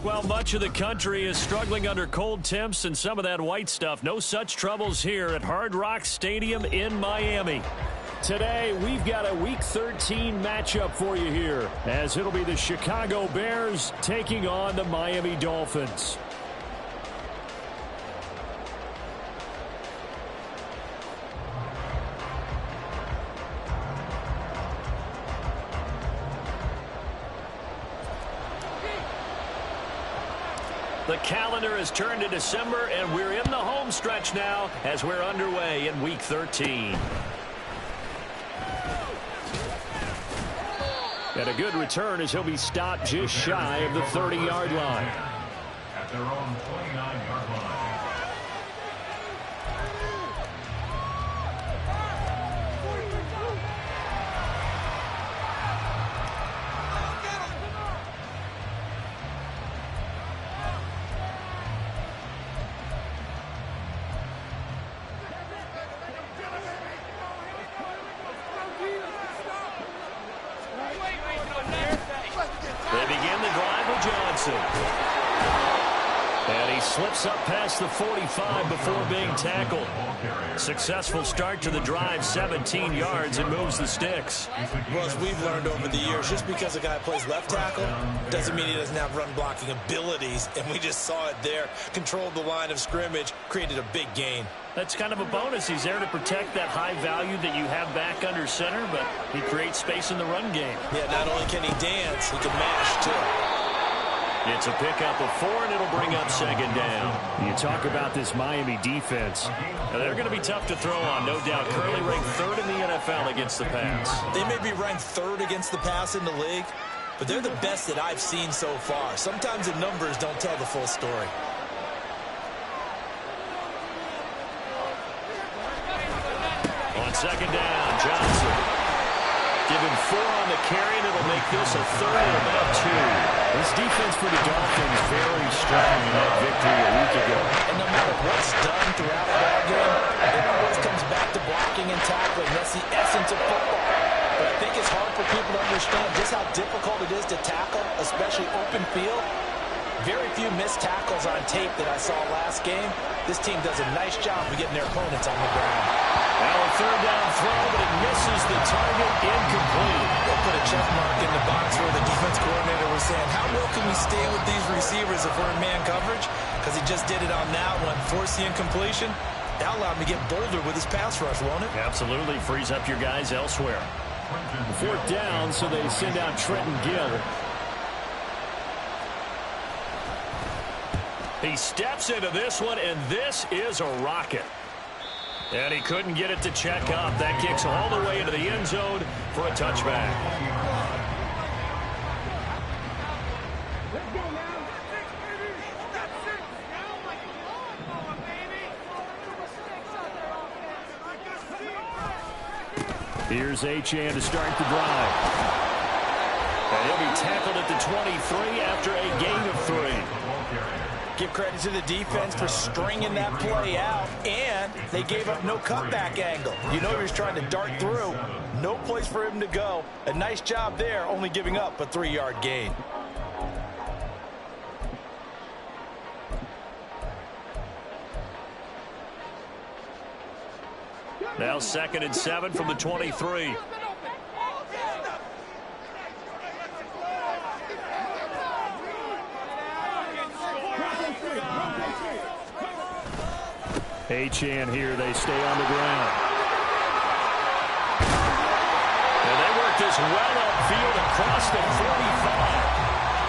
Well, much of the country is struggling under cold temps and some of that white stuff. No such troubles here at Hard Rock Stadium in Miami. Today, we've got a Week 13 matchup for you here, as it'll be the Chicago Bears taking on the Miami Dolphins. The calendar has turned to December, and we're in the home stretch now as we're underway in Week 13. And a good return as he'll be stopped just shy of the 30-yard line. At their own 29-yard line. And he slips up past the 45 before being tackled. Successful start to the drive, 17 yards, and moves the sticks. Well, as we've learned over the years, just because a guy plays left tackle doesn't mean he doesn't have run blocking abilities, and we just saw it there. Controlled the line of scrimmage, created a big gain. That's kind of a bonus. He's there to protect that high value that you have back under center, but he creates space in the run game. Yeah, not only can he dance, he can mash, too. It's a pickup of 4, and it'll bring up second down. You talk about this Miami defense. Now, they're going to be tough to throw on, no doubt. Currently ranked 3rd in the NFL against the pass. They may be ranked 3rd against the pass in the league, but they're the best that I've seen so far. Sometimes the numbers don't tell the full story. On second down, Johnson. Give him 4 on the carry, and it'll make this a 3rd and about 2. This defense for the Dolphins very strong in that victory a week ago. And no matter what's done throughout a ball game, it always comes back to blocking and tackling. That's the essence of football. But I think it's hard for people to understand just how difficult it is to tackle, especially open field. Very few missed tackles on tape that I saw last game. This team does a nice job of getting their opponents on the ground. Now a 3rd down throw, but it misses the target, incomplete. They'll put a check mark in the box where the defense coordinator was saying, how well can we stay with these receivers if we're in man coverage? Because he just did it on that one, forced the incompletion. That'll allow him to get bolder with his pass rush, won't it? Absolutely, frees up your guys elsewhere. 4th down, so they send out Trenton Gill. He steps into this one, and this is a rocket. And he couldn't get it to check up. That kicks all the way into the end zone for a touchback. Here's Achane to start the drive. And he'll be tackled at the 23 after a gain of 3. Give credit to the defense for stringing that play out, and they gave up no cutback angle. You know he was trying to dart through. No place for him to go. A nice job there, only giving up a 3-yard gain. Now 2nd and 7 from the 23. Achane here, they stay on the ground. And they work this well upfield across the 45.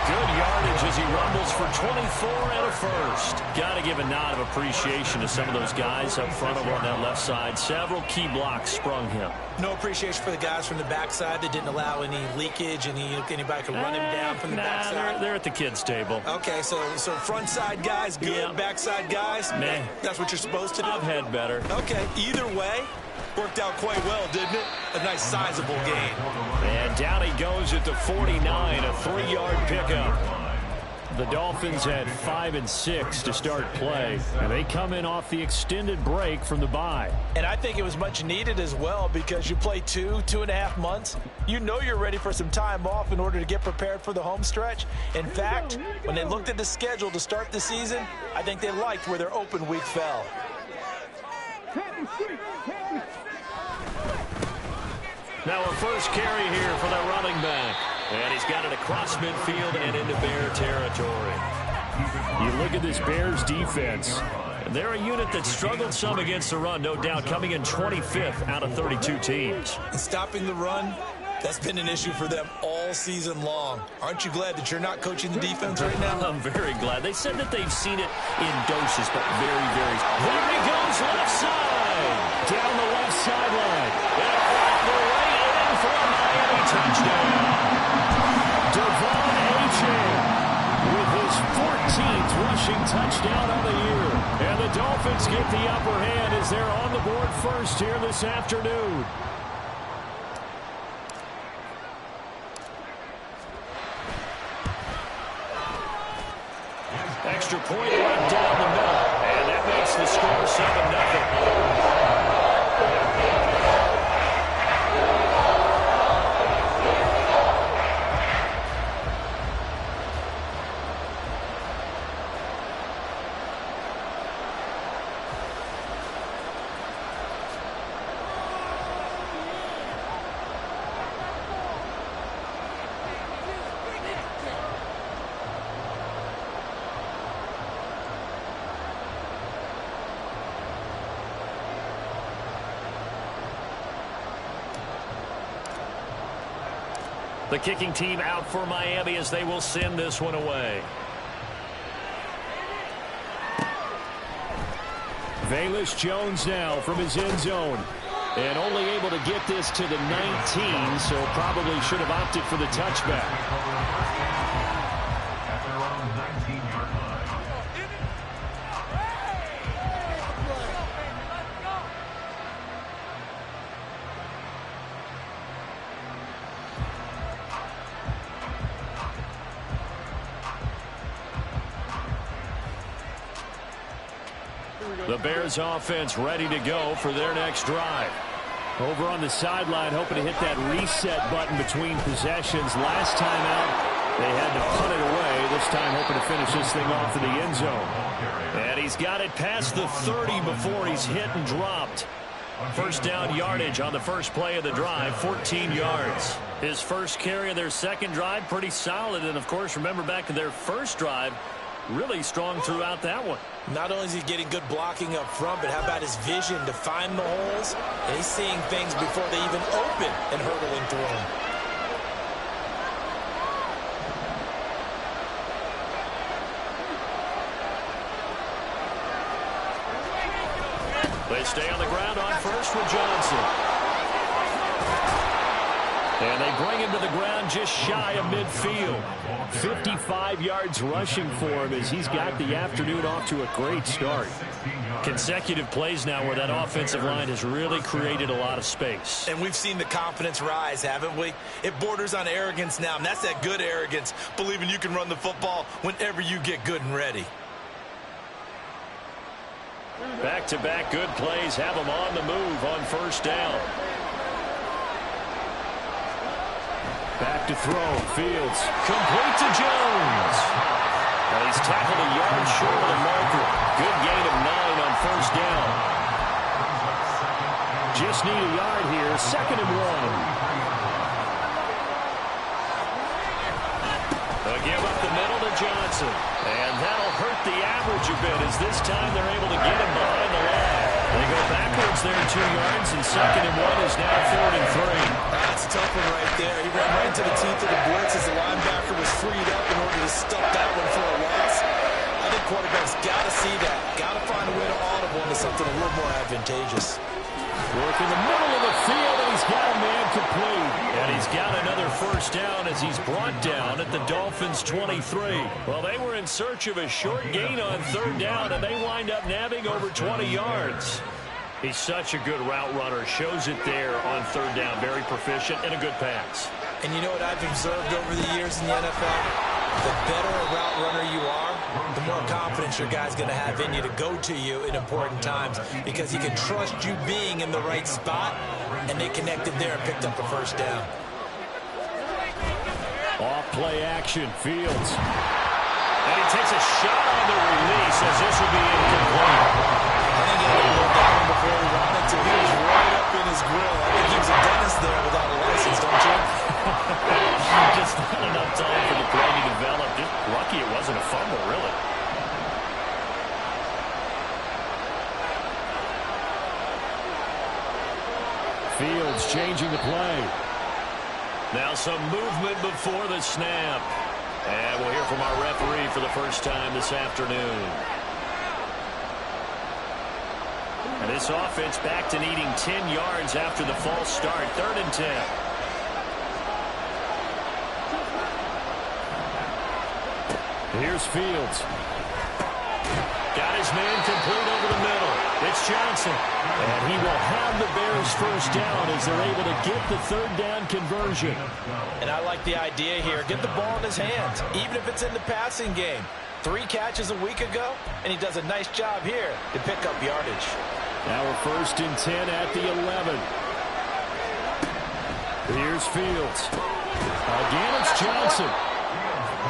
Good yardage as he rumbles for 24 and a first. Got to give a nod of appreciation to some of those guys up front over on that left side. Several key blocks sprung him. No appreciation for the guys from the backside that didn't allow any leakage, anybody could run him down from the backside. They're at the kids' table. Okay, so front side guys good, yeah. Backside guys, man, that's what you're supposed to do. I've had better. Okay, either way, worked out quite well, didn't it? A nice sizable gain. And down he goes at the 49, a 3-yard pickup. The Dolphins had 5 and 6 to start play, and they come in off the extended break from the bye. And I think it was much needed as well, because you play 2.5 months. You know you're ready for some time off in order to get prepared for the home stretch. In fact, when they looked at the schedule to start the season, I think they liked where their open week fell. Now a first carry here for the running back. And he's got it across midfield and into Bear territory. You look at this Bears defense. They're a unit that struggled some against the run, no doubt, coming in 25th out of 32 teams. And stopping the run, that's been an issue for them all season long. Aren't you glad that you're not coaching the defense right now? I'm very glad. They said that they've seen it in doses, but very, very... There he goes, left side! Down the left sideline. And a flag the way in for a Miami touchdown. Devon Achane with his 14th rushing touchdown on the year. And the Dolphins get the upper hand as they're on the board first here this afternoon. Extra point right down the middle. And that makes the score 7-0. The kicking team out for Miami as they will send this one away. Velus Jones now from his end zone. And only able to get this to the 19, so probably should have opted for the touchback. At their own 19-yard line. The Bears offense ready to go for their next drive. Over on the sideline, hoping to hit that reset button between possessions. Last time out, they had to punt it away. This time hoping to finish this thing off in the end zone. And he's got it past the 30 before he's hit and dropped. First down yardage on the first play of the drive, 14 yards. His first carry of their second drive, pretty solid. And, of course, remember back to their first drive, really strong throughout that one. Not only is he getting good blocking up front, but how about his vision to find the holes? And he's seeing things before they even open and hurdling through them. They stay on the ground on first with Johnson. And they bring him to the ground just shy of midfield. 55 yards rushing for him as he's got the afternoon off to a great start. Consecutive plays now where that offensive line has really created a lot of space. And we've seen the confidence rise, haven't we? It borders on arrogance now, and that's that good arrogance, believing you can run the football whenever you get good and ready. Back-to-back good plays have him on the move on first down. Back to throw. Fields. Complete to Jones. Well, he's tackled a yard short of the marker. Good gain of 9 on first down. Just need a yard here. 2nd and 1. They'll give up the middle to Johnson. And that'll hurt the average a bit as this time they're able to get him behind the line. They go backwards there 2 yards, and 2nd and 1 is now 4th and 3. That's a tough one right there. He ran right into the teeth of the blitz as the linebacker was freed up in order to stuff that one for a loss. I think quarterbacks got to see that. Got to find a way to audible into something a little more advantageous. Work in the middle of the field, and he's got a man complete. And he's got another first down as he's brought down at the Dolphins' 23. Well, they were in search of a short gain on 3rd down, and they wind up nabbing over 20 yards. He's such a good route runner. Shows it there on 3rd down. Very proficient and a good pass. And you know what I've observed over the years in the NFL? The better a route runner you are, the more confidence your guy's going to have in you to go to you in important times because he can trust you being in the right spot, and they connected there and picked up the first down. Off play action, Fields. And he takes a shot on the release as this will be incomplete. I think he had to move that one before he wanted to. He was right up in his grill. I think he was a dentist there without a license, don't you? Just not enough time for the play to develop. Just lucky it wasn't a fumble, really. Fields changing the play. Now some movement before the snap. And we'll hear from our referee for the first time this afternoon. And this offense back to needing 10 yards after the false start. 3rd and 10. Here's Fields. Got his man complete over the middle. It's Johnson. And he will have the Bears first down as they're able to get the 3rd down conversion. And I like the idea here. Get the ball in his hands, even if it's in the passing game. 3 catches a week ago, and he does a nice job here to pick up yardage. Now we're 1st and 10 at the 11. Here's Fields. Again, it's Johnson.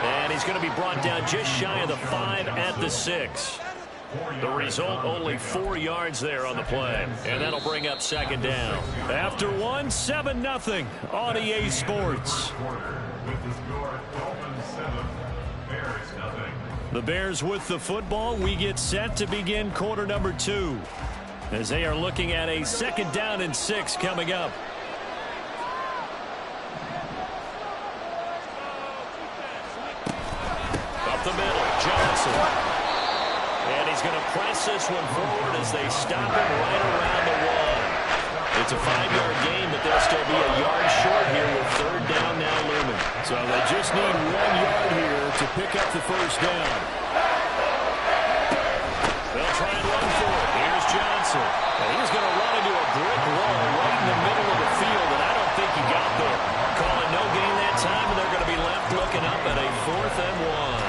And he's going to be brought down just shy of the 5 at the 6. The result, only 4 yards there on the play. And that'll bring up 2nd down. After 1, 7-0 on EA Sports. The Bears with the football. We get set to begin quarter number 2. As they are looking at a 2nd down and 6 coming up. Up the middle, Johnson. And he's going to press this one forward as they stop him right around the 1. It's a 5-yard gain, but they'll still be a yard short here with 3rd down now looming. So they just need 1 yard here to pick up the first down. They'll try and run for it. Here's Johnson. And he's going to run into a brick wall right in the middle of the field, and I don't think he got there. Calling no gain that time, and they're going to be left looking up at a 4th and 1.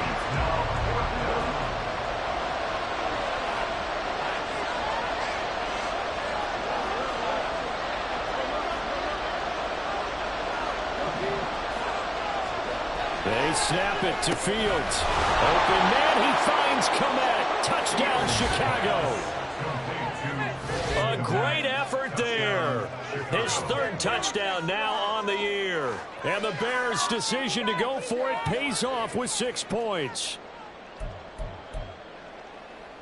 They snap it to Fields. Open man, he finds Komet. Touchdown, Chicago. A great effort there. His 3rd touchdown now on the year. And the Bears' decision to go for it pays off with 6 points.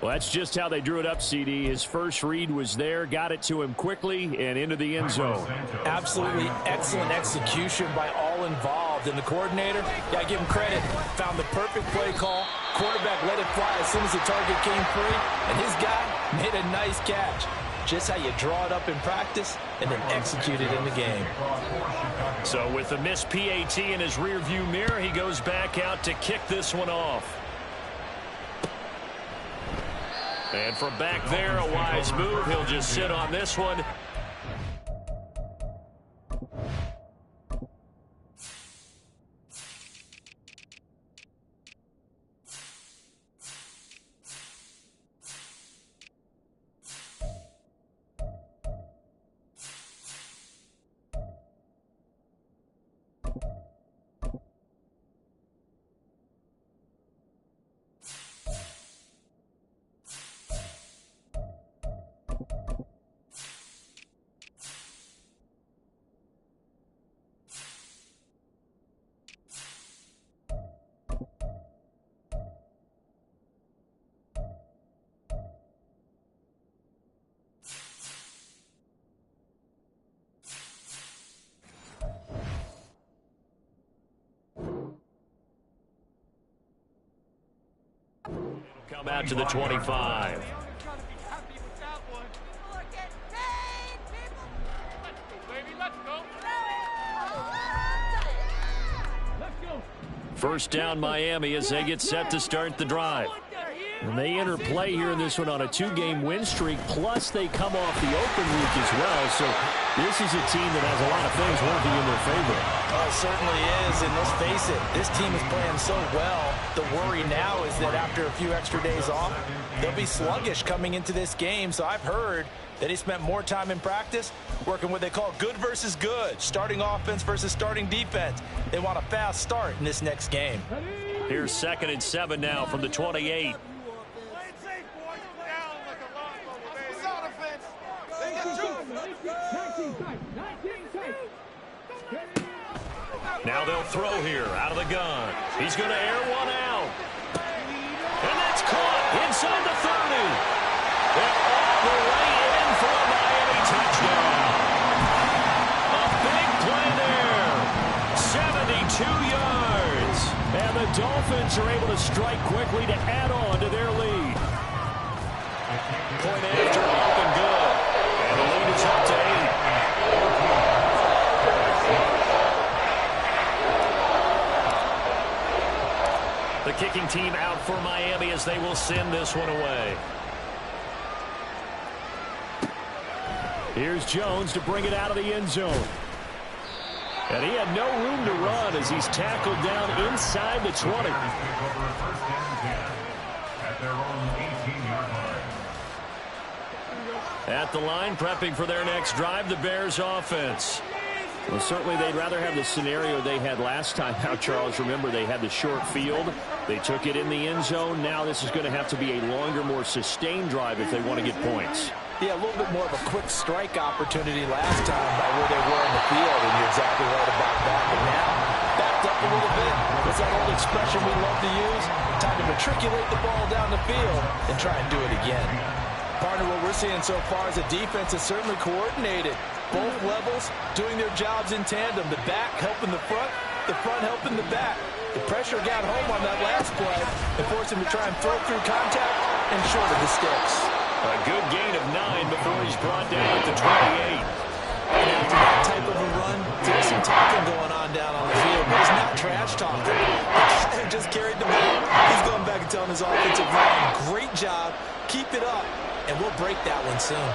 Well, that's just how they drew it up, CD. His first read was there, got it to him quickly, and into the end zone. Absolutely excellent execution by all involved. And the coordinator, yeah, give him credit, found the perfect play call. Quarterback let it fly as soon as the target came free, and his guy made a nice catch. Just how you draw it up in practice and then execute it in the game. So with the missed PAT in his rearview mirror, he goes back out to kick this one off. And from back there, a wise move. He'll just sit on this one. Come out to the 25. First down Miami as they get set to start the drive. And they enter play here in this one on a 2-game win streak, plus they come off the open week as well. So this is a team that has a lot of things working in their favor. Oh, it certainly is, and let's face it, this team is playing so well. The worry now is that after a few extra days off, they'll be sluggish coming into this game. So I've heard that he spent more time in practice working what they call good versus good, starting offense versus starting defense. They want a fast start in this next game. Here's 2nd and 7 now from the 28. Now they'll throw here out of the gun. He's going to air one out. And that's caught inside the 30. They're all the way in for a Miami touchdown. A big play there. 72 yards. And the Dolphins are able to strike quickly to add on to their lead. Point after up and good. And the lead is up to 8. The kicking team out for Miami as they will send this one away. Here's Jones to bring it out of the end zone. And he had no room to run as he's tackled down inside the 20. At the line, prepping for their next drive, the Bears offense. Well, certainly they'd rather have the scenario they had last time out, Charles. Remember, they had the short field. They took it in the end zone. Now this is going to have to be a longer, more sustained drive if they want to get points. Yeah, a little bit more of a quick strike opportunity last time by where they were in the field, and you're exactly right about that. But now, backed up a little bit. What's that old expression we love to use? Time to matriculate the ball down the field and try and do it again. Partner, what we're seeing so far is the defense is certainly coordinated. Both levels doing their jobs in tandem. The back helping the front helping the back. The pressure got home on that last play and forced him to try and throw through contact and short of the sticks. A good gain of 9 before he's brought down at the 28. And after that type of a run, there's some talking going on down on the field, but he's not trash talking. He just carried the ball. He's going back and telling his offensive line, great job, keep it up, and we'll break that one soon.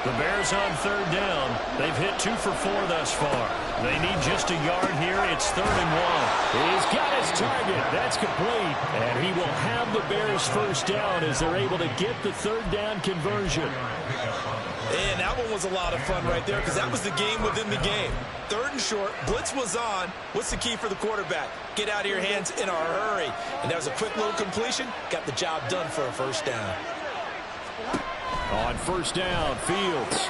The Bears on 3rd down. They've hit 2 for 4 thus far. They need just a yard here. It's 3rd and 1. He's got his target. That's complete. And he will have the Bears first down as they're able to get the 3rd down conversion. And that one was a lot of fun right there because that was the game within the game. 3rd and short. Blitz was on. What's the key for the quarterback? Get out of your hands in a hurry. And that was a quick little completion. Got the job done for a first down. On 1st down, Fields.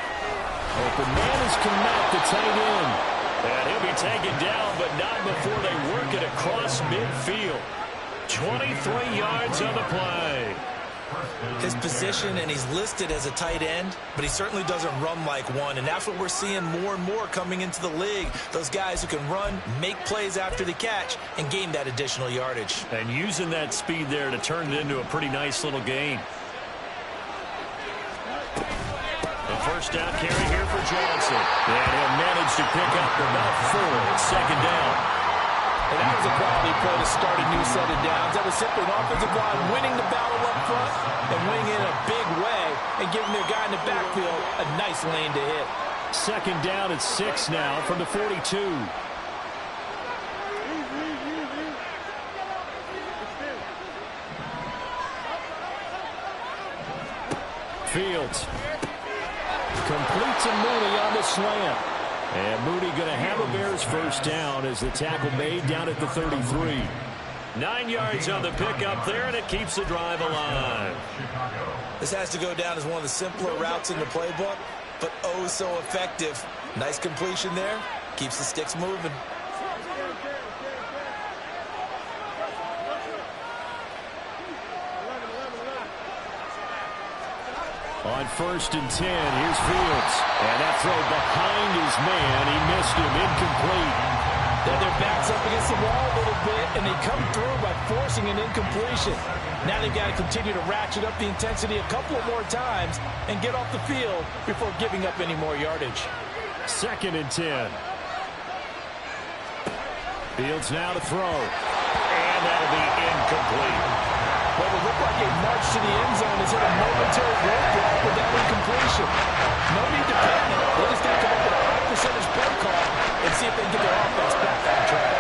Open man is Kmet, the tight end. And he'll be taken down, but not before they work it across midfield. 23 yards on the play. His position, and he's listed as a tight end, but he certainly doesn't run like one, and that's what we're seeing more and more coming into the league. Those guys who can run, make plays after the catch, and gain that additional yardage. And using that speed there to turn it into a pretty nice little gain. First down carry here for Johnson. And he'll manage to pick up about 4 at 2nd down. And that was a quality play to start a new set of downs. That was simply an offensive line winning the battle up front and winning in a big way and giving their guy in the backfield a nice lane to hit. 2nd down at 6 now from the 42. Fields. Completes a Mooney on the slant. And Mooney going to have a Bears first down as the tackle made down at the 33. 9 yards on the pickup there, and it keeps the drive alive. This has to go down as one of the simpler routes in the playbook, but oh so effective. Nice completion there. Keeps the sticks moving. On 1st and 10, here's Fields. And that throw behind his man. He missed him. Incomplete. Then their back's up against the wall a little bit, and they come through by forcing an incompletion. Now they've got to continue to ratchet up the intensity a couple of more times and get off the field before giving up any more yardage. 2nd and 10. Fields now to throw. And that'll be incomplete. Well, it looked like a march to the end zone has hit a momentary roadblock with that incompletion. No need to panic. They just got to come up with a high percentage play call and see if they can get their offense back on track.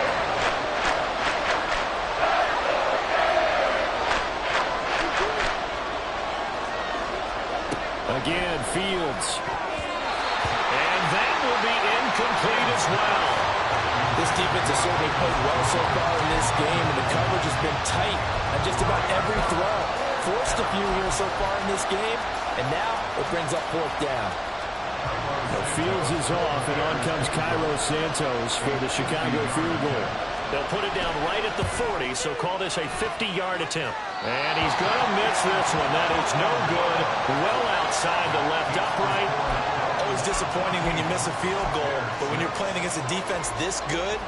Again, Fields. And that will be incomplete as well. This defense has certainly played well so far in this game, and the coverage has been tight on just about every throw. Forced a few here so far in this game, and now it brings up fourth down. Fields is off, and on comes Cairo Santos for the Chicago field goal. They'll put it down right at the 40, so call this a 50-yard attempt. And he's going to miss this one. That is no good. Well outside the left upright. Always disappointing when you miss a field goal, but when you're playing against a defense this good,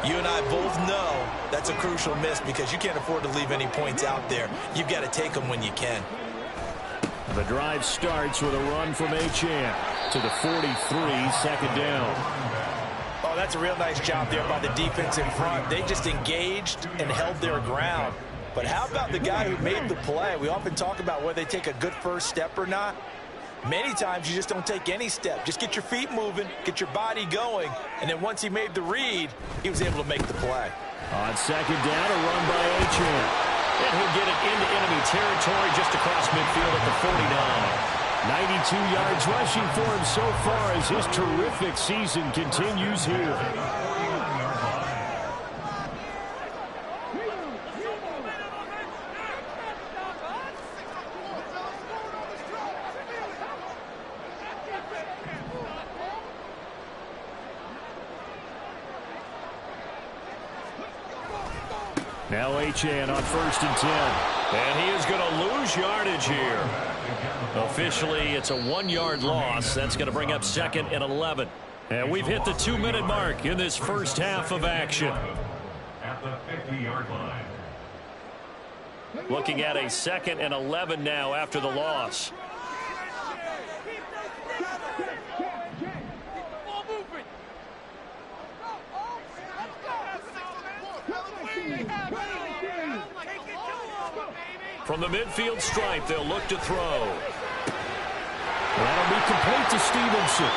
you and I both know that's a crucial miss because you can't afford to leave any points out there. You've got to take them when you can. The drive starts with a run from Achane to the 43, second down. Oh, that's a real nice job there by the defense in front. They just engaged and held their ground. But how about the guy who made the play? We often talk about whether they take a good first step or not. Many times you just don't take any step. Just get your feet moving, get your body going, and then once he made the read, he was able to make the play. On second down, a run by Achane. And he'll get it into enemy territory just across midfield at the 49. 92 yards rushing for him so far as his terrific season continues here. Now Achane on 1st and 10. And he is going to lose yardage here. Officially, it's a 1-yard loss. That's going to bring up 2nd and 11. And we've hit the 2-minute mark in this first half of action. At the 50-yard line. Looking at a 2nd and 11 now after the loss. From the midfield stripe, they'll look to throw. That'll be complete to Stevenson.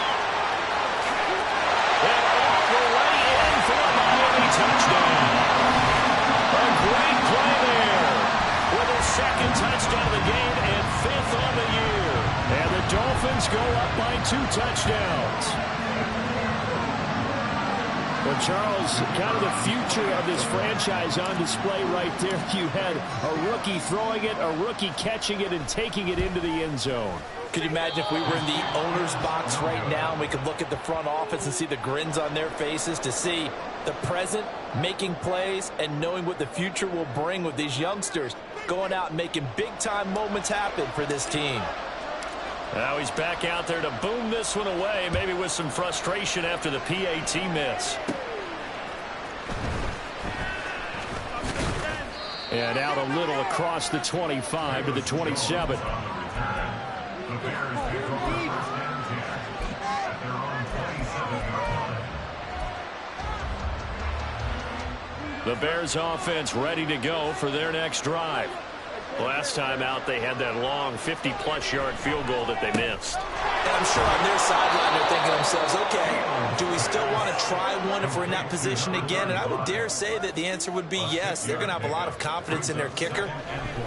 And all the way in for a Miami touchdown. A great play there with his 2nd touchdown of the game and 5th on the year. And the Dolphins go up by 2 touchdowns. Well, Charles, kind of the future of this franchise on display right there. You had a rookie throwing it, a rookie catching it, and taking it into the end zone. Could you imagine if we were in the owner's box right now and we could look at the front office and see the grins on their faces, to see the present making plays and knowing what the future will bring with these youngsters going out and making big-time moments happen for this team. Now he's back out there to boom this one away, maybe with some frustration after the PAT miss. And out a little across the 25 to the 27. The Bears offense ready to go for their next drive. Last time out, they had that long 50-plus yard field goal that they missed. And I'm sure on their sideline, they're thinking to themselves, okay, do we still want to try one if we're in that position again? And I would dare say that the answer would be yes. They're going to have a lot of confidence in their kicker.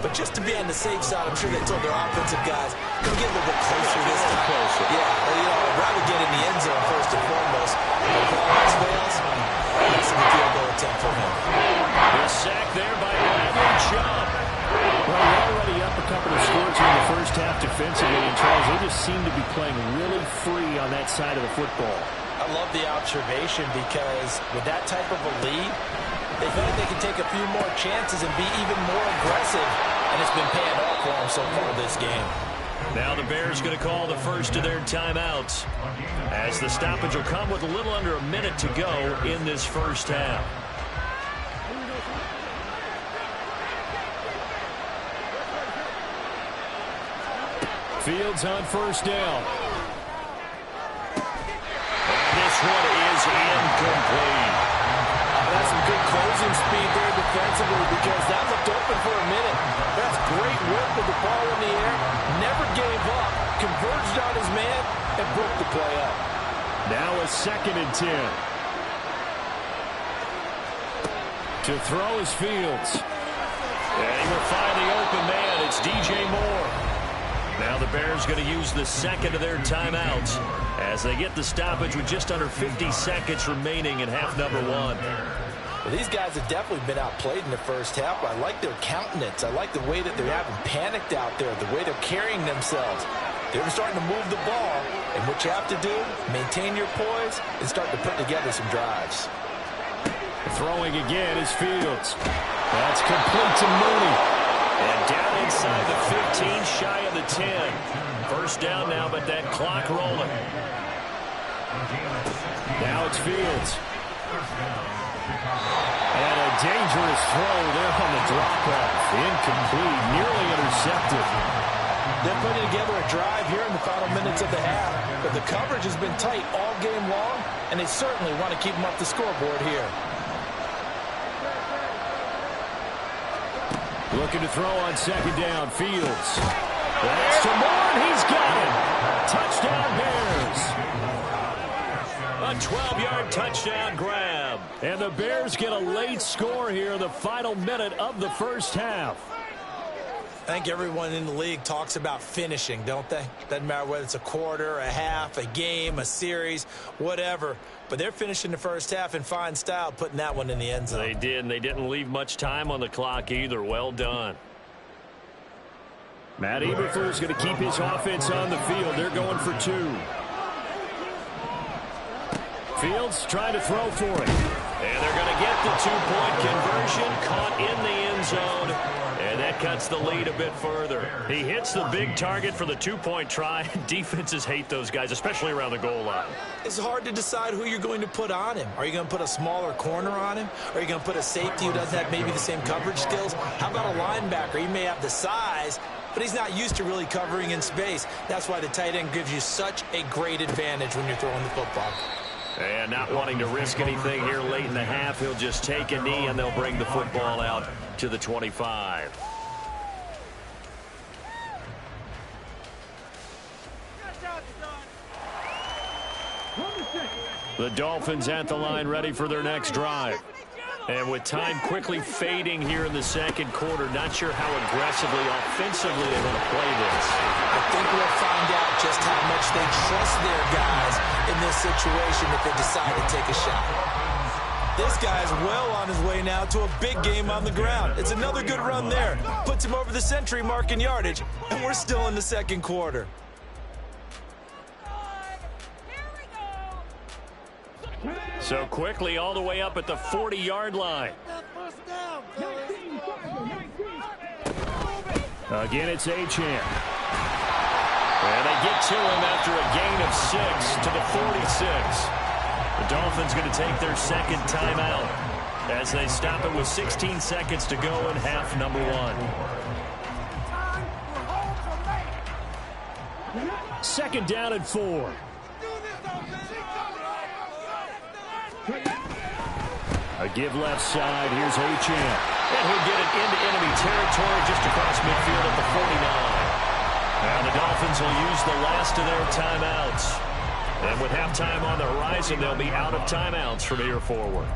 But just to be on the safe side, I'm sure they told their offensive guys, can we get a little bit closer this time? Closer. Yeah, well, you know, I'd rather get in the end zone first and foremost. But if all else fails, this is the field goal attempt for him. The sack there by Bradley Chubb. Well, they're already up a couple of scores in the first half defensively, and Charles, they just seem to be playing really free on that side of the football. I love the observation because with that type of a lead, they feel like they can take a few more chances and be even more aggressive, and it's been paying off for them so far this game. Now the Bears going to call the first of their timeouts, as the stoppage will come with a little under a minute to go in this first half. Fields on first down. This one is incomplete. That's some good closing speed there defensively because that looked open for a minute. Great work with the ball in the air. Never gave up. Converged on his man and broke the play up. Now a 2nd and 10. To throw is Fields. And he will find the open man. It's DJ Moore. Now the Bears going to use the 2nd of their timeouts as they get the stoppage with just under 50 seconds remaining in half number 1. Well, these guys have definitely been outplayed in the first half. I like their countenance. I like the way that they haven't panicked out there, the way they're carrying themselves. They're starting to move the ball, and what you have to do, maintain your poise and start to put together some drives. Throwing again is Fields. That's complete to Mooney. And down inside the 15, shy of the 10. First down now, but that clock rolling. Now it's Fields. And a dangerous throw there on the drop-off. Incomplete, nearly intercepted. They're putting together a drive here in the final minutes of the half, but the coverage has been tight all game long, and they certainly want to keep them off the scoreboard here. Looking to throw on 2nd down, Fields. That's to Moore, and he's got it. Touchdown Bears. A 12-yard touchdown grab. And the Bears get a late score here in the final minute of the first half. I think everyone in the league talks about finishing, don't they? Doesn't matter whether it's a quarter, a half, a game, a series, whatever. But they're finishing the first half in fine style, putting that one in the end zone. They did, and they didn't leave much time on the clock either. Well done. Matt Eberflus going to keep his offense on the field. They're going for 2. Fields trying to throw for it. And they're going to get the 2-point conversion, caught in the end zone. And that cuts the lead a bit further. He hits the big target for the 2-point try. Defenses hate those guys, especially around the goal line. It's hard to decide who you're going to put on him. Are you going to put a smaller corner on him? Are you going to put a safety who doesn't have maybe the same coverage skills? How about a linebacker? He may have the size, but he's not used to really covering in space. That's why the tight end gives you such a great advantage when you're throwing the football. And not wanting to risk anything here late in the half, he'll just take a knee, and they'll bring the football out to the 25. The Dolphins at the line, ready for their next drive. And with time quickly fading here in the second quarter, not sure how aggressively, offensively they want to play this. I think we'll find out just how much they trust their guys in this situation if they decide to take a shot. This guy's well on his way now to a big game on the ground. It's another good run there. Puts him over the century mark in yardage, and we're still in the second quarter. So quickly all the way up at the 40-yard line. Again, it's Achane. And they get to him after a gain of 6 to the 46. The Dolphins going to take their second timeout as they stop it with 16 seconds to go in half number 1. Second down and 4. A give left side. Here's Achane. And he'll get it into enemy territory just across midfield at the 49. Now the Dolphins will use the last of their timeouts. And with halftime on the horizon, they'll be out of timeouts from here forward.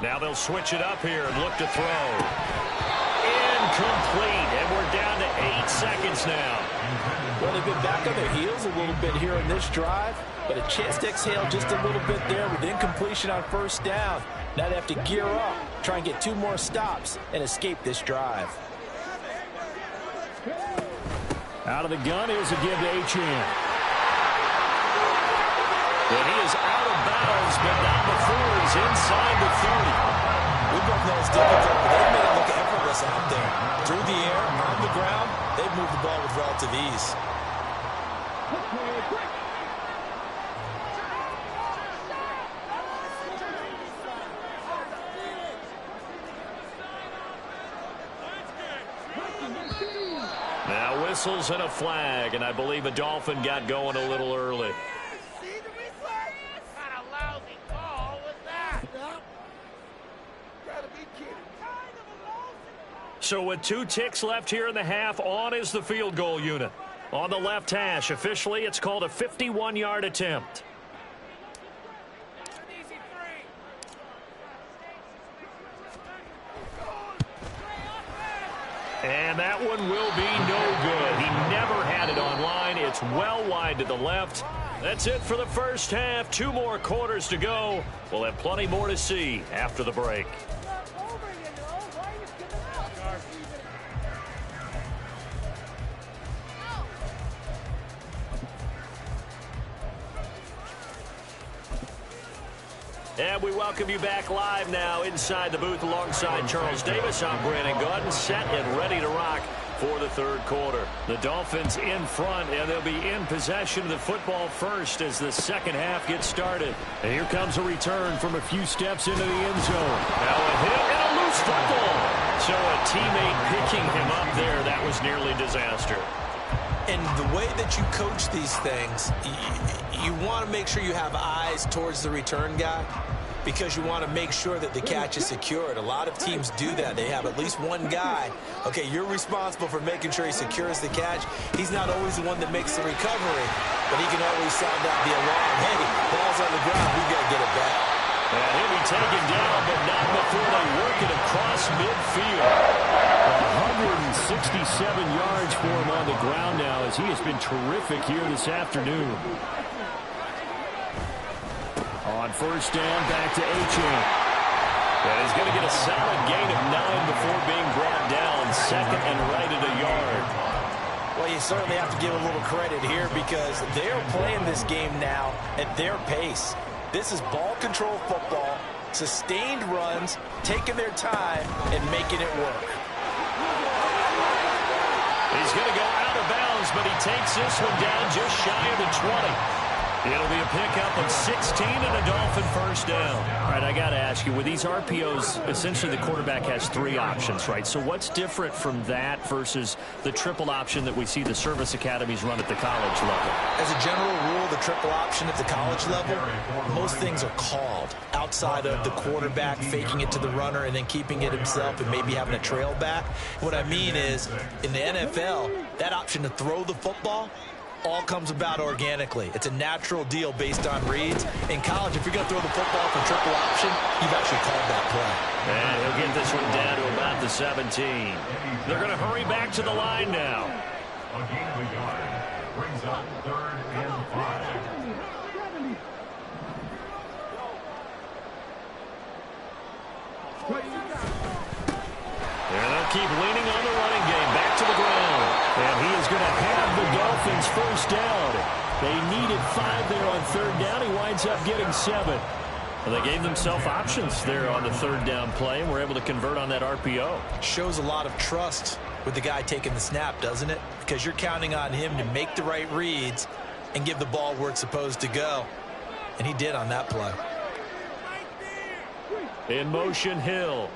Now they'll switch it up here and look to throw. Incomplete, and we're down to 8 seconds now. Well, they've been back on their heels a little bit here in this drive, but a chance to exhale just a little bit there with incompletion on first down. Now they have to gear up, try and get 2 more stops, and escape this drive. Out of the gun, here's a give to Achane. And he is out of bounds, but not before he's inside the 30. We both know it's difficult, but they've made it look effortless out there. Through the air, on the ground, they've moved the ball with relative ease. whistles and a flag, and I believe a Dolphin got going a little early. So with 2 ticks left here in the half, on is the field goal unit. On the left hash, officially, it's called a 51-yard attempt. And that one will be no good. He never had it on line. It's well wide to the left. That's it for the first half. 2 more quarters to go. We'll have plenty more to see after the break. And we welcome you back live now inside the booth alongside Charles Davis. I'm Brandon Gaudin, set and ready to rock for the third quarter. The Dolphins in front, and they'll be in possession of the football first as the second half gets started. And here comes a return from a few steps into the end zone. Now a hit and a loose football. So a teammate picking him up there, that was nearly disaster. And the way that you coach these things, you want to make sure you have eyes towards the return guy because you want to make sure that the catch is secured. A lot of teams do that. They have at least one guy. Okay, you're responsible for making sure he secures the catch. He's not always the one that makes the recovery, but he can always sound out the alarm. Hey, ball's on the ground. We've got to get it back. And he'll be taken down, but not before they work it across midfield. 167 yards for him on the ground now as he has been terrific here this afternoon. On first down, back to Achane. And he's going to get a solid gain of 9 before being brought down. Second and right at a yard. Well, you certainly have to give a little credit here because they're playing this game now at their pace. This is ball control football, sustained runs, taking their time, and making it work. He's going to go out of bounds, but he takes this one down just shy of the 20. It'll be a pickup of 16 and a Dolphin first down. All right, I got to ask you, with these RPOs, essentially the quarterback has 3 options, right? So what's different from that versus the triple option that we see the service academies run at the college level? As a general rule, the triple option at the college level, most things are called outside of the quarterback faking it to the runner and then keeping it himself and maybe having a trail back. What I mean is, in the NFL, that option to throw the football all comes about organically. It's a natural deal based on reads. In college, if you're going to throw the football for triple option, you've actually called that play. And he'll get this one down to about the 17. They're going to hurry back to the line now. A gain of a yard brings up 3rd and 5. And they'll keep leaning on the running game. Back to the ground. And he is going to have the Dolphins first down. They needed 5 there on 3rd down. He winds up getting 7. Well, they gave themselves options there on the 3rd down play and were able to convert on that RPO. Shows a lot of trust with the guy taking the snap, doesn't it? Because you're counting on him to make the right reads and give the ball where it's supposed to go. And he did on that play. In motion, Hill.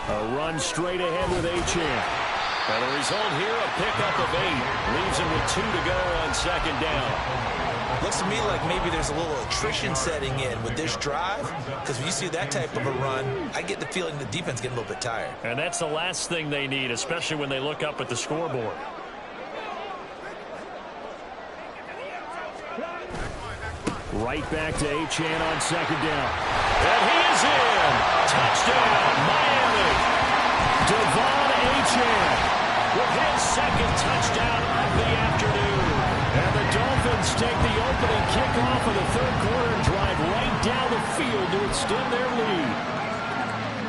A run straight ahead with Achane. And the result here, a pickup of 8. Leaves him with 2 to go on 2nd down. Looks to me like maybe there's a little attrition setting in with this drive. Because when you see that type of a run, I get the feeling the defense getting a little bit tired. And that's the last thing they need, especially when they look up at the scoreboard. Right back to Achane on 2nd down. And he is in. Touchdown, Miami. Devon Achane with his 2nd touchdown of the afternoon. And the Dolphins take the opening kickoff of the 3rd quarter and drive right down the field to extend their lead.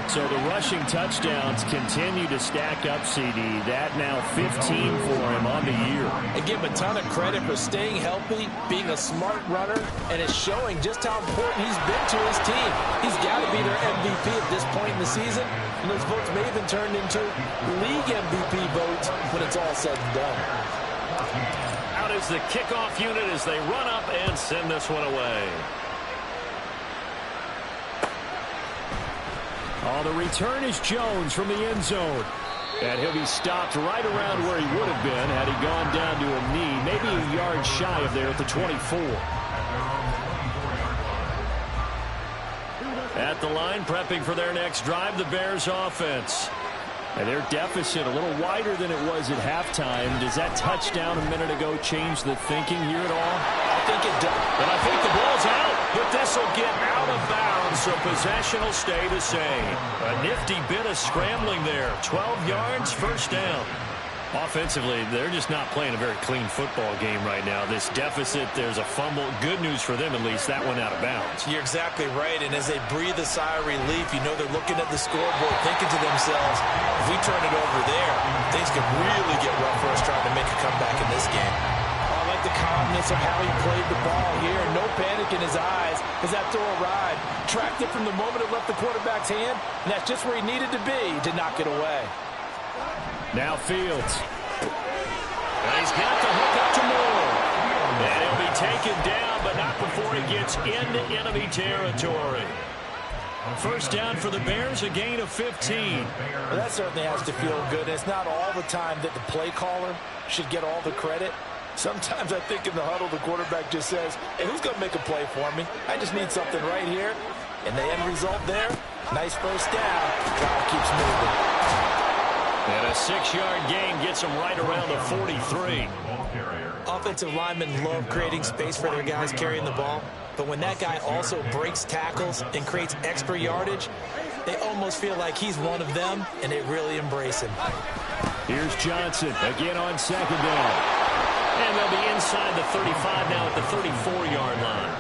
So the rushing touchdowns continue to stack up, CD. That now 15 for him on the year. And give him a ton of credit for staying healthy, being a smart runner, and it's showing just how important he's been to his team. He's got to be their MVP at this point in the season. And those votes may have been turned into league MVP votes when it's all said and done. Out is the kickoff unit as they run up and send this one away. Oh, the return is Jones from the end zone. And he'll be stopped right around where he would have been had he gone down to a knee, maybe a yard shy of there at the 24. At the line, prepping for their next drive, the Bears offense. And their deficit a little wider than it was at halftime. Does that touchdown a minute ago change the thinking here at all? I think it does. And I think the ball's out. But this will get out of bounds, so possession will stay the same. A nifty bit of scrambling there. 12 yards, first down. Offensively, they're just not playing a very clean football game right now. This deficit, there's a fumble. Good news for them, at least. That went out of bounds. You're exactly right, and as they breathe a sigh of relief, you know they're looking at the scoreboard, thinking to themselves, if we turn it over there, things could really get rough for us trying to make a comeback in this game. I like the calmness of how he played the ball here. No panic in his eyes as that throw arrived. Tracked it from the moment it left the quarterback's hand, and that's just where he needed to be to knock it away. Now Fields. And he's got the hook up to Moore. And he'll be taken down, but not before he gets into enemy territory. First down for the Bears, a gain of 15. Well, that certainly has to feel good. It's not all the time that the play caller should get all the credit. Sometimes I think in the huddle, the quarterback just says, hey, who's going to make a play for me? I just need something right here. And the end result there, nice first down. Drive keeps moving. And a 6-yard gain gets them right around the 43. Offensive linemen love creating space for their guys carrying the ball. But when that guy also breaks tackles and creates extra yardage, they almost feel like he's one of them, and they really embrace him. Here's Johnson again on second down. And they'll be inside the 35 now at the 34-yard line.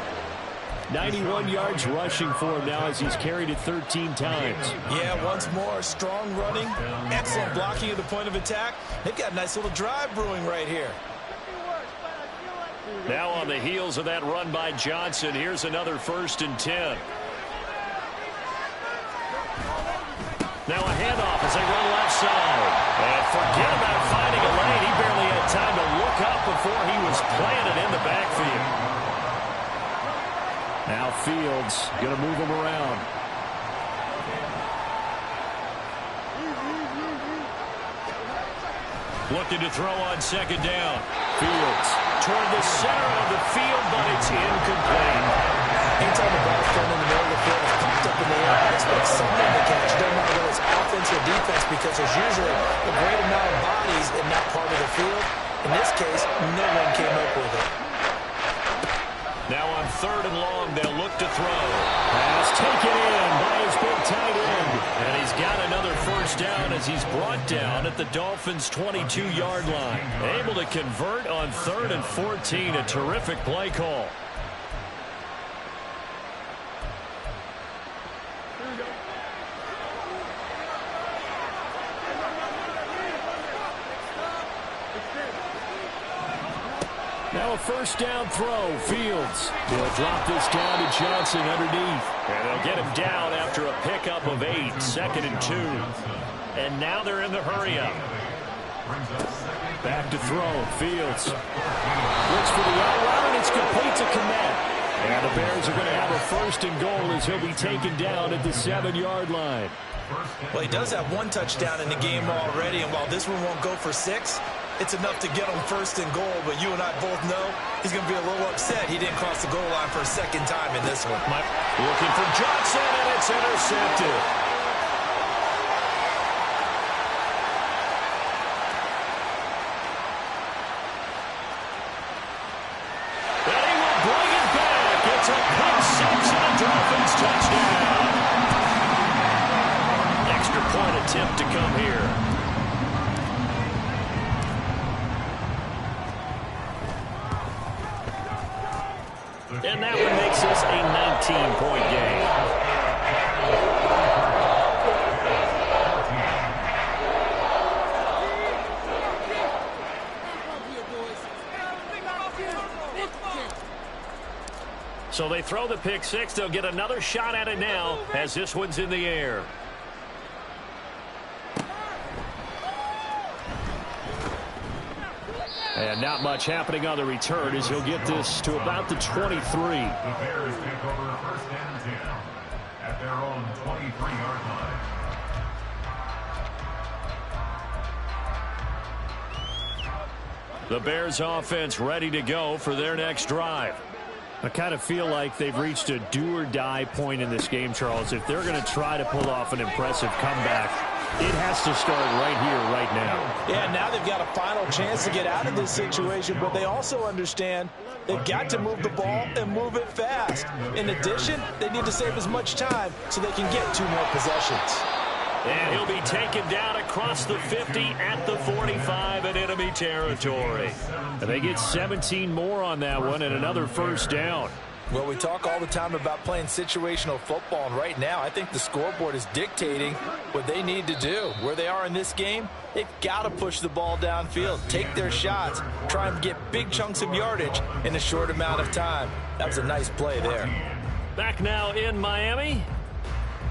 91 yards rushing for him now as he's carried it 13 times. Yeah, once more, strong running, excellent blocking at the point of attack. They've got a nice little drive brewing right here. Now on the heels of that run by Johnson, here's another 1st and 10. Now a handoff as they run left side. And forget about finding a lane. He barely had time to look up before he was planted in the backfield. Now Fields going to move him around. Looking to throw on second down. Fields toward the center of the field, but it's incomplete. Anytime the ball's thrown in the middle of the field, it's popped up in the air. I expect someone to catch. Doesn't matter whether it's offense or defense, because there's usually a great amount of bodies in that part of the field. In this case, no one came up with it. Now on 3rd and long, they'll look to throw. Pass taken in by his big tight end. And he's got another first down as he's brought down at the Dolphins' 22-yard line. Able to convert on 3rd and 14. A terrific play call. Now a first down throw. Fields will drop this down to Johnson underneath. And they'll get him down after a pickup of 8. 2nd and 2. And now they're in the hurry-up. Back to throw. Fields looks for the out route, and it's complete to Kmet. And the Bears are going to have a 1st and goal as he'll be taken down at the 7-yard line. Well, he does have 1 touchdown in the game already, and while this one won't go for 6, it's enough to get him 1st and goal. But you and I both know he's going to be a little upset he didn't cross the goal line for a 2nd time in this one. Looking for Johnson, and it's intercepted. And he will bring it back. It's a pick 6 and a Dolphins touchdown. Extra point attempt to come here. And that one makes this a 19-point game. So they throw the pick 6. They'll get another shot at it now as this one's in the air. And not much happening on the return as he'll get this to about the 23. The Bears take over 1st and 10 at their own 23-yard line. The Bears offense ready to go for their next drive. I kind of feel like they've reached a do-or-die point in this game, Charles. If they're going to try to pull off an impressive comeback, it has to start right here, right now. Yeah, now they've got a final chance to get out of this situation, but they also understand they've got to move the ball and move it fast. In addition, they need to save as much time so they can get 2 more possessions. And he'll be taken down across the 50 at the 45 in enemy territory. And they get 17 more on that one and another first down. Well, we talk all the time about playing situational football, and right now I think the scoreboard is dictating what they need to do. Where they are in this game, they've got to push the ball downfield, take their shots, try and get big chunks of yardage in a short amount of time. That was a nice play there. Back now in Miami.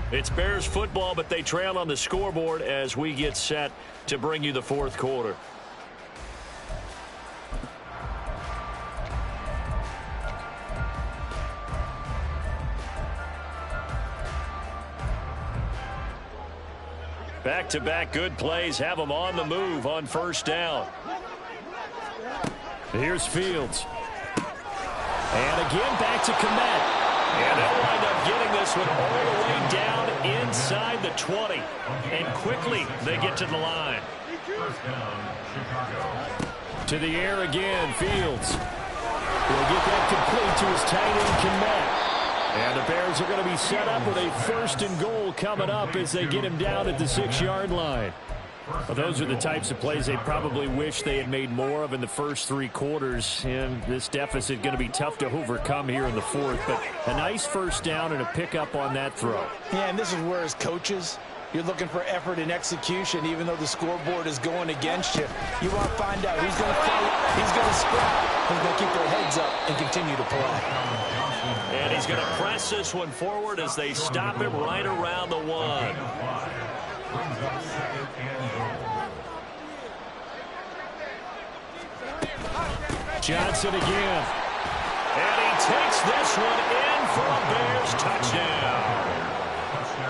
It's Bears football, but they trail on the scoreboard as we get set to bring you the fourth quarter. Back-to-back good plays have them on the move on first down. Here's Fields. And again back to Komet. And they'll wind up getting this one all the way down inside the 20. And quickly they get to the line. First down, Chicago. To the air again, Fields. Will get that complete to his tight end, Komet. And the Bears are going to be set up with a 1st and goal coming up as they get him down at the 6-yard line. Well, those are the types of plays they probably wish they had made more of in the first 3 quarters. And this deficit going to be tough to overcome here in the 4th. But a nice first down and a pickup on that throw. Yeah, and this is where as coaches, you're looking for effort and execution, even though the scoreboard is going against you. You want to find out who's going to fight, who's going to scrap, who's going to keep their heads up and continue to play. And he's going to press this one forward as they stop him right around the 1. Johnson again. And he takes this one in for a Bears touchdown.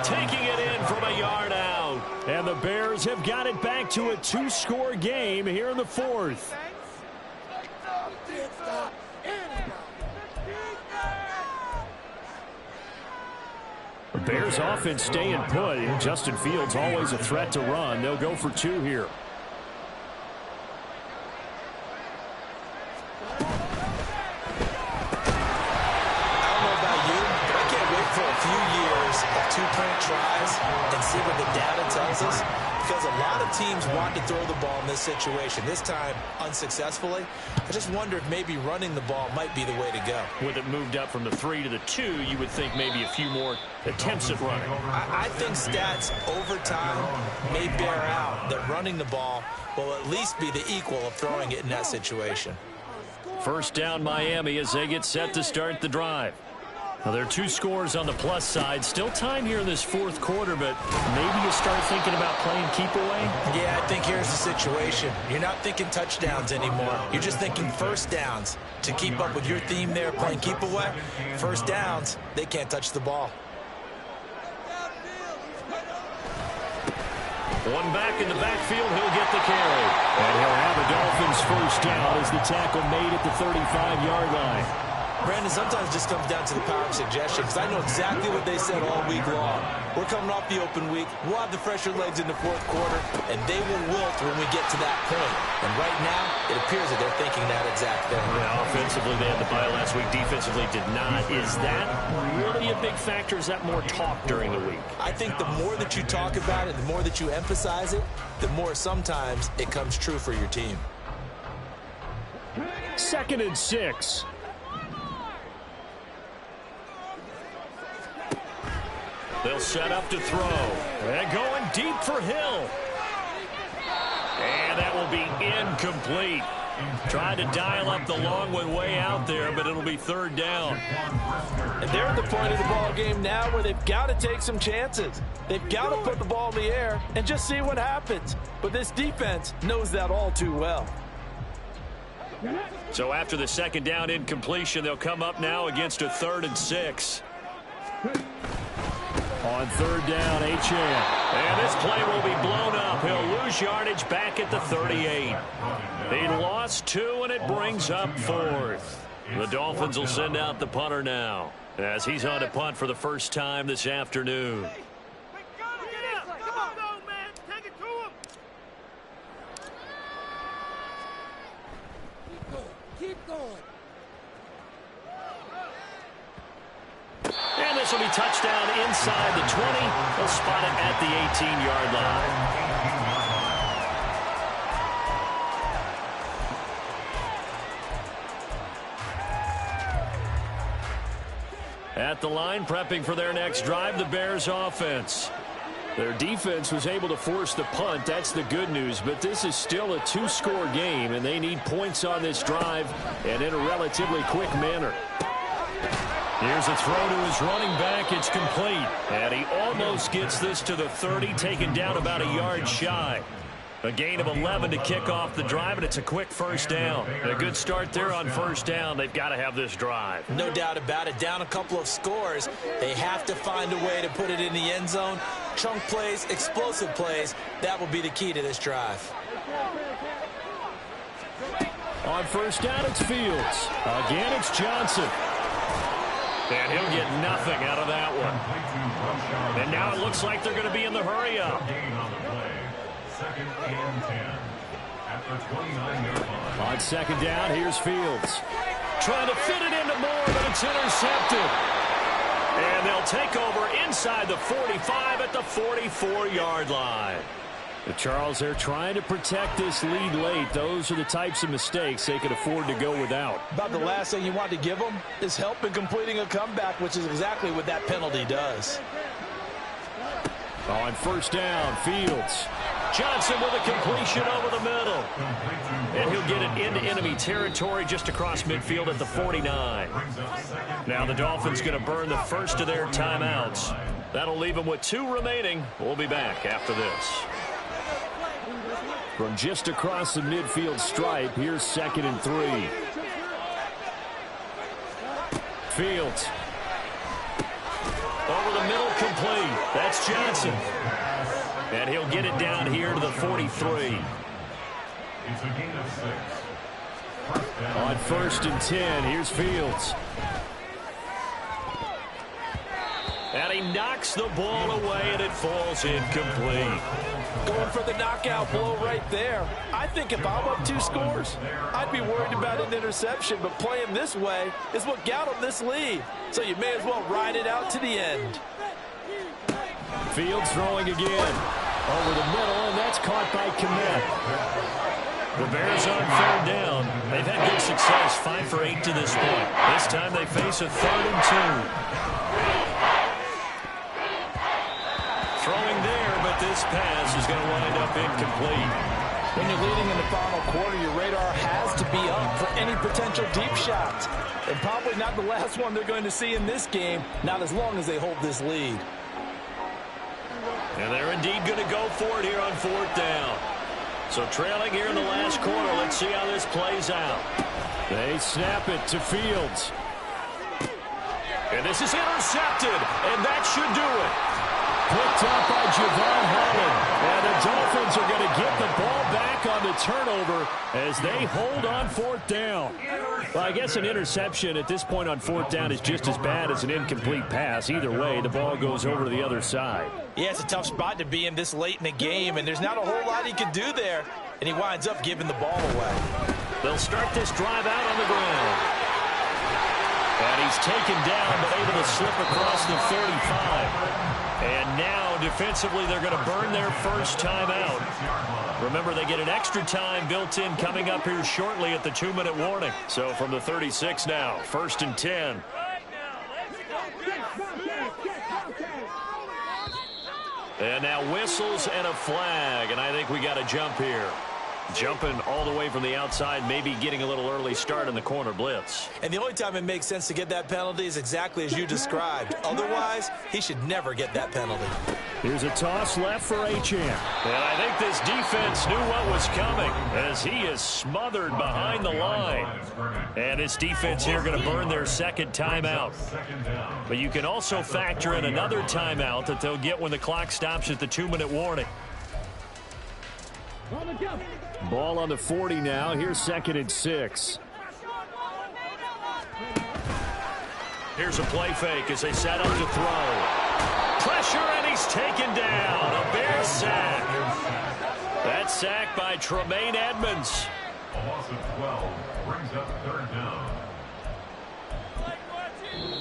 Taking it in from a yard out. And the Bears have got it back to a 2-score game here in the 4th. The Bears offense staying put. Justin Fields always a threat to run. They'll go for 2 here. Two-point tries and see what the data tells us, because a lot of teams want to throw the ball in this situation. This time, unsuccessfully. I just wonder if maybe running the ball might be the way to go. With it moved up from the 3 to the 2, you would think maybe a few more attempts at running. I think stats over time may bear out that running the ball will at least be the equal of throwing it in that situation. First down Miami as they get set to start the drive. Well, there are 2 scores on the plus side. Still time here in this 4th quarter, but maybe you start thinking about playing keep away? Yeah, I think here's the situation. You're not thinking touchdowns anymore. You're just thinking first downs. To keep up with your theme there, playing keep away, first downs, they can't touch the ball. One back in the backfield, he'll get the carry. And he'll have a Dolphins first down as the tackle made at the 35-yard line. Brandon, sometimes it just comes down to the power of suggestion, because I know exactly what they said all week long. We're coming off the open week. We'll have the fresher legs in the 4th quarter, and they will wilt when we get to that point. And right now, it appears that they're thinking that exact thing. Yeah, offensively, they had the bye last week. Defensively, did not. Is that really a big factor? Is that more talk during the week? I think the more that you talk about it, the more that you emphasize it, the more sometimes it comes true for your team. 2nd and 6. They'll set up to throw. And going deep for Hill. And that will be incomplete. Tried to dial up the long one way out there, but it'll be 3rd down. And they're at the point of the ball game now where they've got to take some chances. They've got to put the ball in the air and just see what happens. But this defense knows that all too well. So after the 2nd down incompletion, they'll come up now against a 3rd and 6. On third down, Achane. And this play will be blown up. He'll lose yardage back at the 38. He lost 2, and it brings up 4th. The Dolphins will send out the punter now, as he's on to punt for the first time this afternoon. And this will be touchdown inside the 20. They'll spot it at the 18-yard line. At the line, prepping for their next drive, the Bears offense. Their defense was able to force the punt. That's the good news. But this is still a 2-score game, and they need points on this drive and in a relatively quick manner. Here's a throw to his running back. It's complete. And he almost gets this to the 30, taken down about a yard shy. A gain of 11 to kick off the drive, and it's a quick first down. A good start there on first down. They've got to have this drive. No doubt about it. Down a couple of scores. They have to find a way to put it in the end zone. Chunk plays, explosive plays. That will be the key to this drive. On first down, it's Fields. Again, it's Johnson. And he'll get nothing out of that one. And now it looks like they're going to be in the hurry-up. Second and 10 at the 29-yard line. On second down, here's Fields. Trying to fit it into Moore, but it's intercepted. And they'll take over inside the 45 at the 44-yard line. Charles, they're trying to protect this lead late. Those are the types of mistakes they could afford to go without. About the last thing you want to give them is help in completing a comeback, which is exactly what that penalty does. On first down, Fields. Johnson with a completion over the middle. And he'll get it into enemy territory just across midfield at the 49. Now the Dolphins going to burn the first of their timeouts. That'll leave them with 2 remaining. We'll be back after this. From just across the midfield stripe, here's 2nd and 3. Fields. Over the middle, complete. That's Johnson. And he'll get it down here to the 43. It's a gain of 6. On 1st and 10, here's Fields. And he knocks the ball away, and it falls incomplete. Going for the knockout blow right there. I think if I'm up 2 scores, I'd be worried about an interception, but playing this way is what got them this lead. So you may as well ride it out to the end. Fields throwing again. Over the middle, and that's caught by Kmet. The Bears on third down. They've had good success, 5 for 8 to this point. This time they face a 3rd and 2. Throwing there, but this pass is going to wind up incomplete. When you're leading in the final quarter, your radar has to be up for any potential deep shots. And probably not the last one they're going to see in this game, not as long as they hold this lead. And they're indeed going to go for it here on 4th down. So trailing here in the last quarter, let's see how this plays out. They snap it to Fields. And this is intercepted, and that should do it. Picked up by Javon Holland. And the Dolphins are going to get the ball back on the turnover as they hold on 4th down. Well, I guess an interception at this point on 4th down is just as bad as an incomplete pass. Either way, the ball goes over to the other side. Yeah, it's a tough spot to be in this late in the game, and there's not a whole lot he can do there. And he winds up giving the ball away. They'll start this drive out on the ground. And he's taken down, but able to slip across the 35. And now, defensively, they're going to burn their first timeout. Remember, they get an extra time built in coming up here shortly at the 2-minute warning. So from the 36 now, 1st and 10. And now whistles and a flag, and I think we got a jump here. Jumping all the way from the outside, maybe getting a little early start in the corner blitz. And the only time it makes sense to get that penalty is exactly as you described. Otherwise, he should never get that penalty. Here's a toss left for Achane. And I think this defense knew what was coming as he is smothered behind the line. And this defense here going to burn their second timeout. But you can also factor in another timeout that they'll get when the clock stops at the 2-minute warning. Ball on the 40 now. Here's 2nd and 6. Here's a play fake as they set up to throw. Pressure, and he's taken down. A Bear sack. That sack by Tremaine Edmonds. A loss of 12 brings up 3rd down.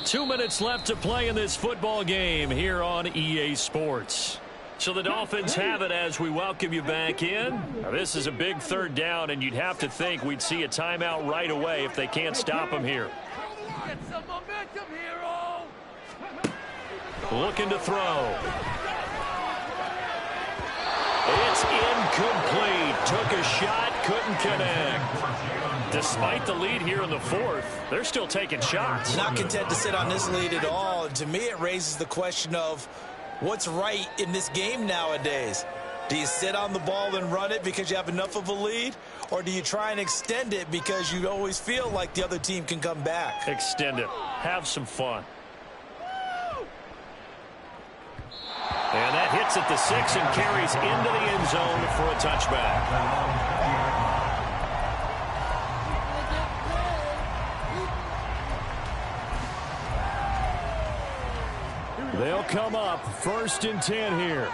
2 minutes left to play in this football game here on EA Sports. So the Dolphins have it as we welcome you back in. Now, this is a big 3rd down, and you'd have to think we'd see a timeout right away if they can't stop him here. Get some momentum, hero! Looking to throw. It's incomplete. Took a shot, couldn't connect. Despite the lead here in the 4th, they're still taking shots. Not content to sit on this lead at all. And to me, it raises the question of what's right in this game nowadays. Do you sit on the ball and run it because you have enough of a lead? Or do you try and extend it because you always feel like the other team can come back? Extend it. Have some fun. And that hits at the 6 and carries into the end zone for a touchback. They'll come up 1st and 10 here.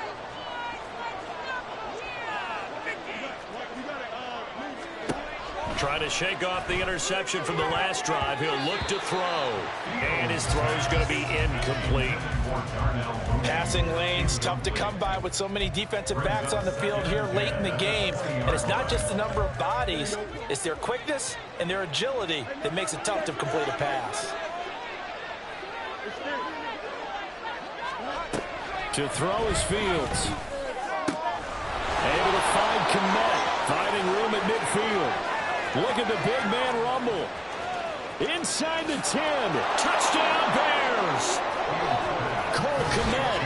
Trying to shake off the interception from the last drive. He'll look to throw. And his throw's going to be incomplete. Passing lanes, tough to come by with so many defensive backs on the field here late in the game. And it's not just the number of bodies. It's their quickness and their agility that makes it tough to complete a pass. To throw is Fields. Able to find Kmet. Finding room at midfield. Look at the big man rumble. Inside the 10. Touchdown Bears. Cole Kmet.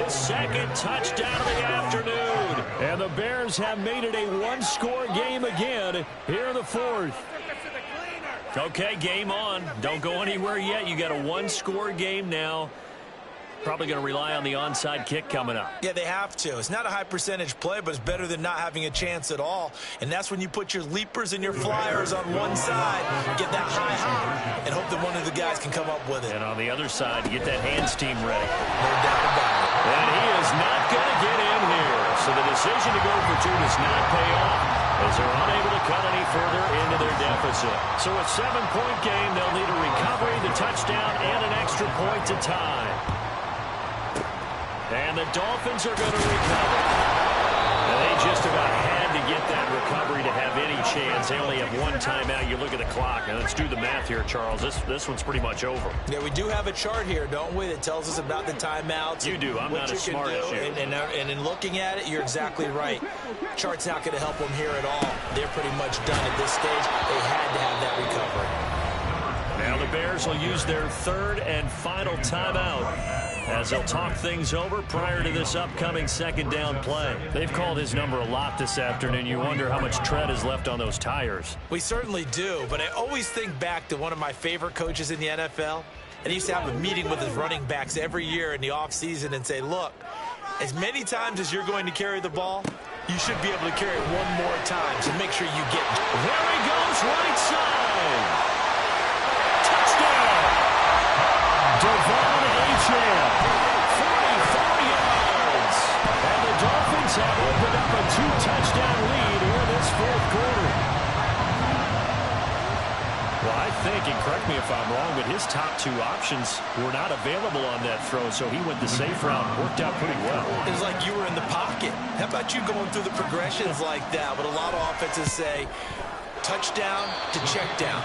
His 2nd touchdown of the afternoon. And the Bears have made it a 1-score game again here in the 4th. Okay, game on. Don't go anywhere yet. You got a 1-score game now. Probably going to rely on the onside kick coming up. Yeah, they have to. It's not a high percentage play, but it's better than not having a chance at all. And that's when you put your leapers and your flyers on one side, get that high hop, and hope that one of the guys can come up with it. And on the other side, get that hands team ready. No doubt about it. And he is not going to get in here. So the decision to go for 2 does not pay off as they're unable to cut any further into their deficit. So a 7-point game, they'll need a recovery, the touchdown, and an extra point to tie. And the Dolphins are going to recover. And they just about had to get that recovery to have any chance. They only have 1 timeout. You look at the clock. Now let's do the math here, Charles. This one's pretty much over. Yeah, we do have a chart here, don't we, that tells us about the timeouts. You do. I'm not as smart as you. And in looking at it, you're exactly right. Chart's not going to help them here at all. They're pretty much done at this stage. They had to have that recovery. Now the Bears will use their 3rd and final timeout as they'll talk things over prior to this upcoming 2nd down play. They've called his number a lot this afternoon. You wonder how much tread is left on those tires. We certainly do, but I always think back to one of my favorite coaches in the NFL. And he used to have a meeting with his running backs every year in the offseason and say, look, as many times as you're going to carry the ball, you should be able to carry it 1 more time, so make sure you get it. There he goes, right side. Touchdown. Devon Achane, 44 yards. And the Dolphins have opened up a 2-touchdown lead in this 4th quarter. Well, I think, and correct me if I'm wrong, but his top 2 options were not available on that throw, so he went the safe route and worked out pretty well. It was like you were in the pocket. How about you going through the progressions like that? But a lot of offenses say, touchdown to check down.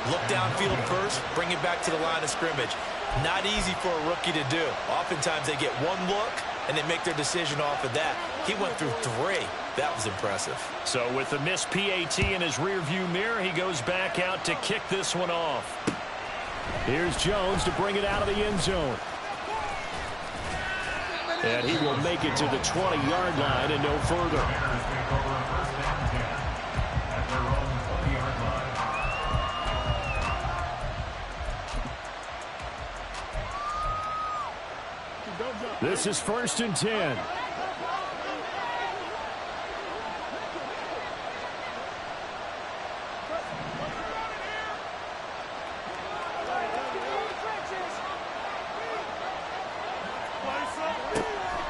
Look downfield first, bring it back to the line of scrimmage. Not easy for a rookie to do. Oftentimes they get 1 look, and they make their decision off of that. He went through 3. That was impressive. So with the missed PAT in his rearview mirror, he goes back out to kick this one off. Here's Jones to bring it out of the end zone. And he will make it to the 20-yard line and no further. This is 1st and 10.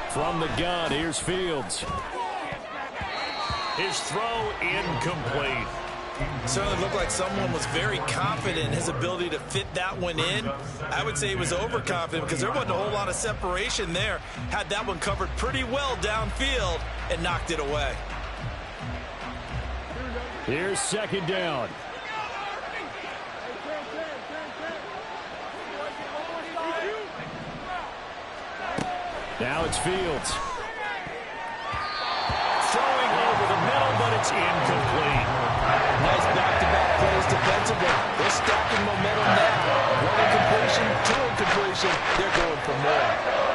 From the gun, here's Fields. His throw incomplete. Certainly looked like someone was very confident in his ability to fit that one in. I would say he was overconfident because there wasn't a whole lot of separation there. Had that one covered pretty well downfield and knocked it away. Here's 2nd down. Now it's Fields. Throwing over the middle, but it's incomplete. Nice back-to-back plays defensively. They're stacking momentum now. 1 incompletion, 2 incompletion. They're going for more.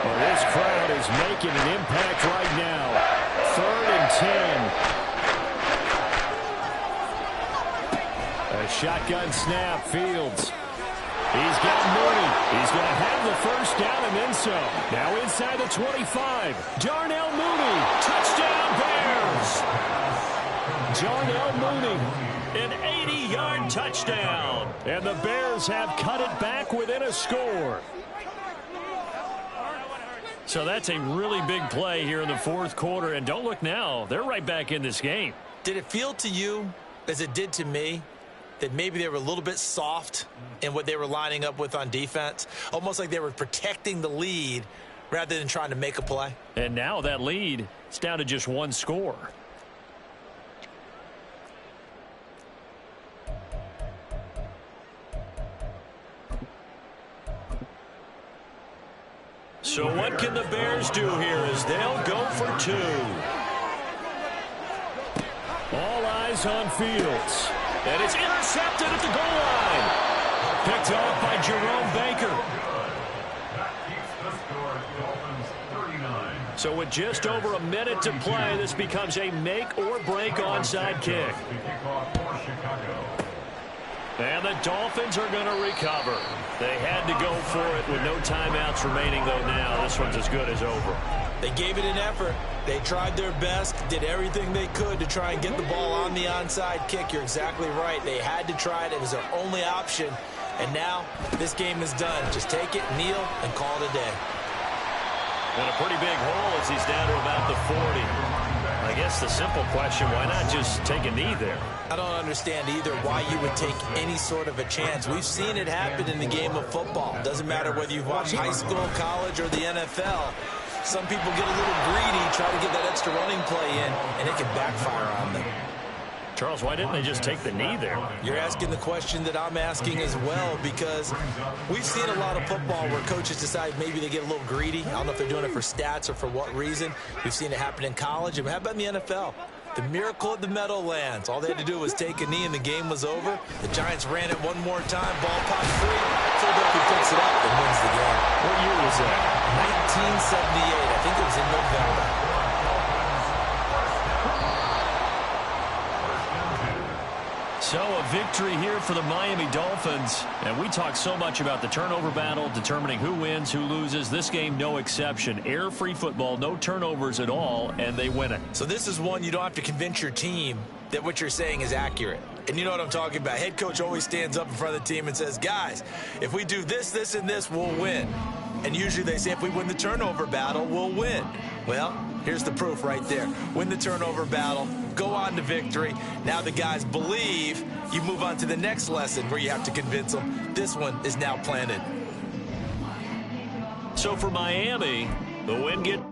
Well, this crowd is making an impact right now. 3rd and 10. A shotgun snap, Fields. He's got Mooney. He's going to have the 1st down and then some. Now inside the 25. Darnell Mooney. Touchdown, Bears. Darnell Mooney. An 80-yard touchdown. And the Bears have cut it back within a score. So that's a really big play here in the 4th quarter. And don't look now. They're right back in this game. Did it feel to you, as it did to me, that maybe they were a little bit soft in what they were lining up with on defense? Almost like they were protecting the lead rather than trying to make a play. And now that lead is down to just 1 score. So what can the Bears do here as they'll go for 2? All eyes on Fields. And it's intercepted at the goal line. Picked off by Jerome Baker. So with just over a minute to play, this becomes a make-or-break onside kick. And the Dolphins are going to recover. They had to go for it with no timeouts remaining, though now this one's as good as over. They gave it an effort. They tried their best, did everything they could to try and get the ball on the onside kick. You're exactly right. They had to try it. It was their only option. And now this game is done. Just take it, kneel, and call it a day. And a pretty big hole as he's down to about the 40. I guess the simple question, why not just take a knee there? I don't understand either why you would take any sort of a chance. We've seen it happen in the game of football. Doesn't matter whether you've watched high school, college, or the NFL. Some people get a little greedy, try to get that extra running play in, and it can backfire on them. Charles, why didn't they just take the knee there? You're asking the question that I'm asking as well, because we've seen a lot of football where coaches decide maybe they get a little greedy. I don't know if they're doing it for stats or for what reason. We've seen it happen in college, and how about in the NFL? The miracle at the Meadowlands. All they had to do was take a knee, and the game was over. The Giants ran it one more time. Ball popped free. Philadelphia picks it up and wins the game. What year was that? 1978. I think it was in November. So a victory here for the Miami Dolphins. And we talk so much about the turnover battle, determining who wins, who loses. This game, no exception. Air-free football, no turnovers at all, and they win it. So this is one you don't have to convince your team that what you're saying is accurate. And you know what I'm talking about. Head coach always stands up in front of the team and says, guys, if we do this, this, and this, we'll win. And usually they say if we win the turnover battle, we'll win. Well, here's the proof right there. Win the turnover battle, go on to victory. Now the guys believe. You move on to the next lesson where you have to convince them. This one is now planted. So for Miami, the win gets